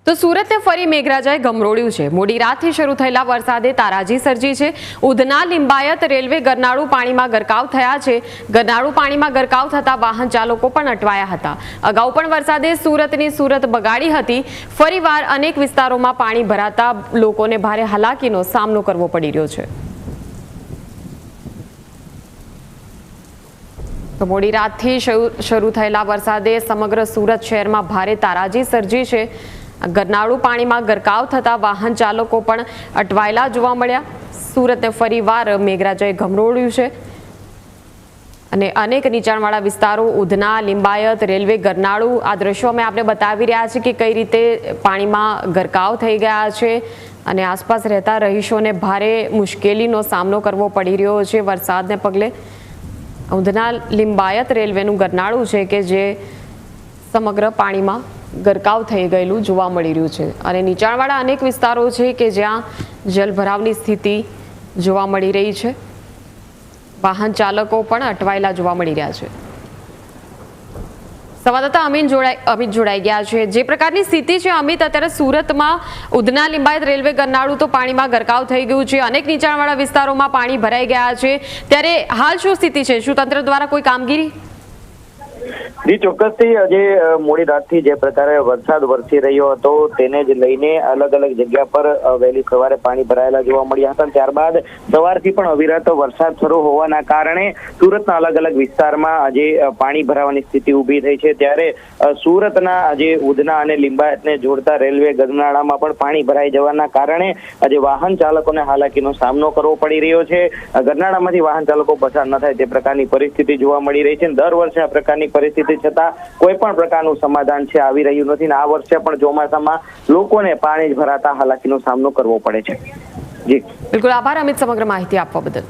તો સુરતને ફરી મેઘરાજાએ ગમરોળ્યું છે। મોડી રાતથી શરૂ થયેલા વરસાદે તારાજી સર્જી છે। ઉધના લિંબાયત રેલવે ગરનાળું પાણીમાં ગરકાવ થયા છે। ગરનાળું પાણીમાં ગરકાવ થતા વાહન ચાલકો પણ અટવાયા હતા। અગાઉ પણ વરસાદે સુરતની સુરત બગાડી હતી। ફરીવાર અનેક વિસ્તારોમાં પાણી ભરાતા લોકોને ભારે હાલાકીનો સામનો કરવો પડી રહ્યો છે। તો મોડી રાતથી શરૂ થયેલા વરસાદે સમગ્ર સુરત શહેરમાં ભારે તારાજી સર્જી છે। ગરનાળું પાણીમાં ગરકાવ થતા વાહન ચાલકો પણ અટવાયેલા જોવા મળ્યા। સુરતને ફરીવાર મેઘરાજાએ ગમરોળ્યું છે અને અનેક નીચાણવાળા વિસ્તારો ઉધના લિંબાયત રેલવે ગરનાળું આ દ્રશ્યો અમે આપને બતાવી રહ્યા છે કે કઈ રીતે પાણીમાં ગરકાવ થઈ ગયા છે અને આસપાસ રહેતા રહીશોને ભારે મુશ્કેલીનો સામનો કરવો પડી રહ્યો છે વરસાદને પગલે। ઉધના લિંબાયત રેલવેનું ગરનાળું છે કે જે સમગ્ર પાણીમાં ગરકાવ થઈ ગયેલું જોવા મળી રહ્યું છે અને નીચાણવાળા અનેક વિસ્તારો છે કે જ્યાં જલભરાવની સ્થિતિ જોવા મળી રહી છે। વાહન ચાલકો પણ અટવાયેલા જોવા મળી રહ્યા છે। સંવાદદાતા અમિત જોડાઈ ગયા છે। જે પ્રકારની સ્થિતિ છે અમિત, અત્યારે સુરતમાં ઉધના લિંબાયત રેલવે ગરનાળું તો પાણીમાં ગરકાવ થઈ ગયું છે, અનેક નીચાણવાળા વિસ્તારોમાં પાણી ભરાઈ ગયા છે, ત્યારે હાલ શું સ્થિતિ છે? શું તંત્ર દ્વારા કોઈ કામગીરી? જી ચોક્કસથી આજે મોડી રાતથી જે પ્રકારે વરસાદ વરસી રહ્યો હતો તેને જ લઈને અલગ અલગ જગ્યા પર વહેલી સવારે પાણી ભરાયેલા જોવા મળ્યા હતા। ત્યારબાદ સવારથી પણ અવિરત વરસાદ શરૂ હોવાના કારણે સુરતના અલગ અલગ વિસ્તારમાં આજે પાણી ભરાવાની સ્થિતિ ઊભી થઈ છે। ત્યારે સુરતના આજે ઉધના અને લિંબાયતને જોડતા રેલવે ગરનાળામાં પણ પાણી ભરાઈ જવાના કારણે આજે વાહન ચાલકોને હાલાકીનો સામનો કરવો પડી રહ્યો છે। ગરનાળામાંથી વાહન ચાલકો પસાર ન થાય તે પ્રકારની પરિસ્થિતિ જોવા મળી રહી છે। દર વર્ષે આ પ્રકારની પરિસ્થિતિ છતાં કોઈ પણ પ્રકારનું સમાધાન છે આવી રહ્યું નથી ને આ વર્ષે પણ ચોમાસામાં લોકોને પાણી ભરાતા હાલાકીનો સામનો કરવો પડે છે। જી બિલકુલ, આભાર અમિત સમગ્ર માહિતી આપવા બદલ।